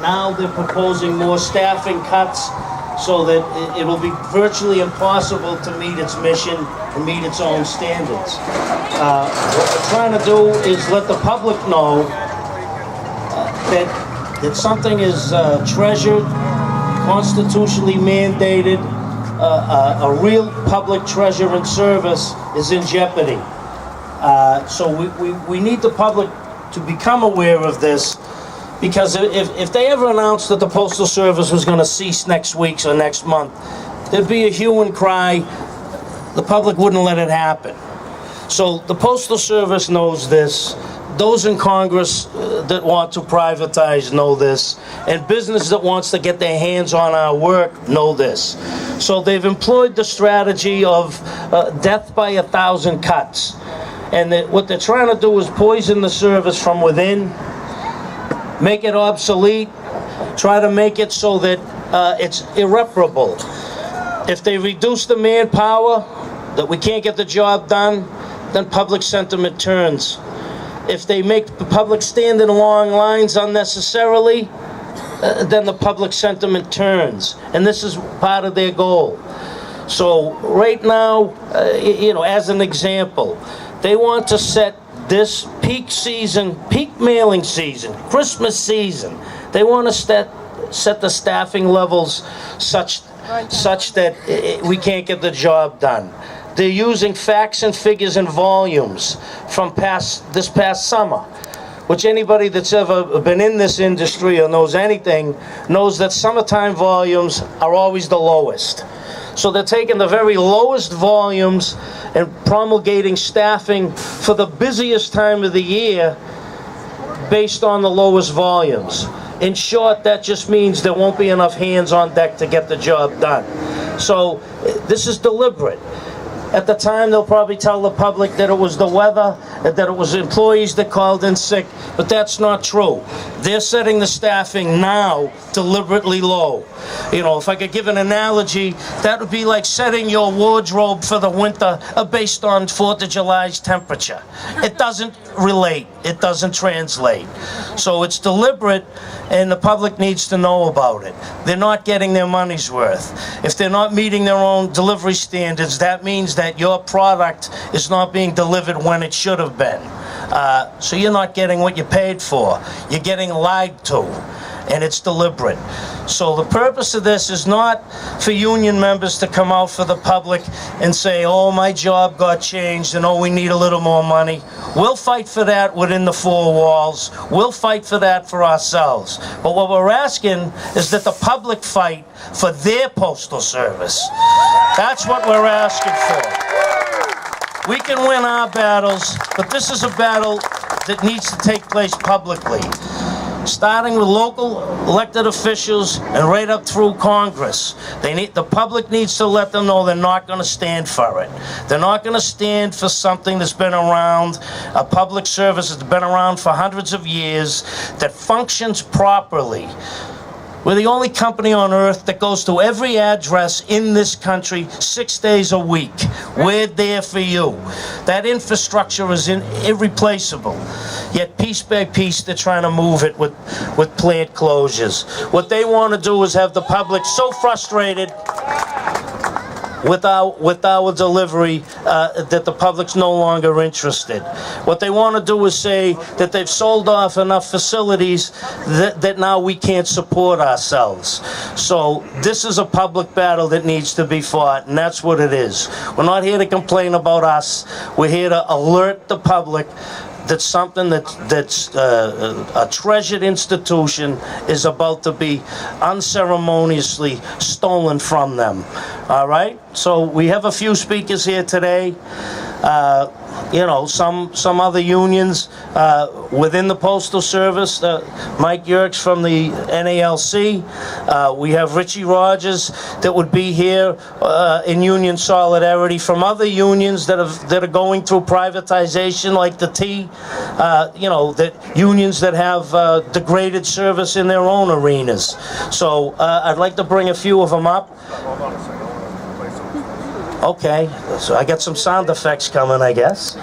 now they're proposing more staffing cuts so that it will be virtually impossible to meet its mission and meet its own standards. What we're trying to do is let the public know that something is treasured, constitutionally mandated, a real public treasure and service is in jeopardy. So we need the public to become aware of this, because if they ever announced that the Postal Service was going to cease next week or next month, there'd be a hue and cry. The public wouldn't let it happen. So the Postal Service knows this. Those in Congress that want to privatize know this, and business that wants to get their hands on our work know this. So they've employed the strategy of death by 1,000 cuts. And what they're trying to do is poison the service from within, make it obsolete, try to make it so that it's irreparable. If they reduce the manpower, that we can't get the job done, then public sentiment turns. If they make the public stand in long lines unnecessarily, then the public sentiment turns. And this is part of their goal. So right now, as an example, they want to set this peak season, peak mailing season, Christmas season, they want to set the staffing levels such that we can't get the job done. They're using facts and figures and volumes from this past summer, which anybody that's ever been in this industry or knows anything knows that summertime volumes are always the lowest. So they're taking the very lowest volumes and promulgating staffing for the busiest time of the year based on the lowest volumes. In short, that just means there won't be enough hands on deck to get the job done. So this is deliberate. At the time, they'll probably tell the public that it was the weather, that it was employees that called in sick, but that's not true. They're setting the staffing now deliberately low. If I could give an analogy, that would be like setting your wardrobe for the winter based on 4th of July's temperature. It doesn't relate. It doesn't translate. So it's deliberate, and the public needs to know about it. They're not getting their money's worth. If they're not meeting their own delivery standards, that means that your product is not being delivered when it should have been. So you're not getting what you paid for. You're getting lied to, and it's deliberate. So the purpose of this is not for union members to come out for the public and say, oh, my job got changed and oh, we need a little more money. We'll fight for that within the four walls. We'll fight for that for ourselves. But what we're asking is that the public fight for their postal service. That's what we're asking for. We can win our battles, but this is a battle that needs to take place publicly, starting with local elected officials and right up through Congress. The public needs to let them know they're not going to stand for it. They're not going to stand for something that's been around, a public service that's been around for hundreds of years, that functions properly. We're the only company on earth that goes to every address in this country 6 days a week. We're there for you. That infrastructure is irreplaceable. Yet piece by piece, they're trying to move it with plant closures. What they want to do is have the public so frustrated with our delivery that the public's no longer interested. What they want to do is say that they've sold off enough facilities that now we can't support ourselves. So this is a public battle that needs to be fought, and that's what it is. We're not here to complain about us. We're here to alert the public that something that's a treasured institution is about to be unceremoniously stolen from them. All right? So we have a few speakers here today. Some other unions within the Postal Service. Mike Yerkes from the NALC. We have Richie Rogers that would be here in union solidarity from other unions that are going through privatization, like the T. That unions that have degraded service in their own arenas. So I'd like to bring a few of them up. Hold on a second. Okay, so I got some sound effects coming, I guess.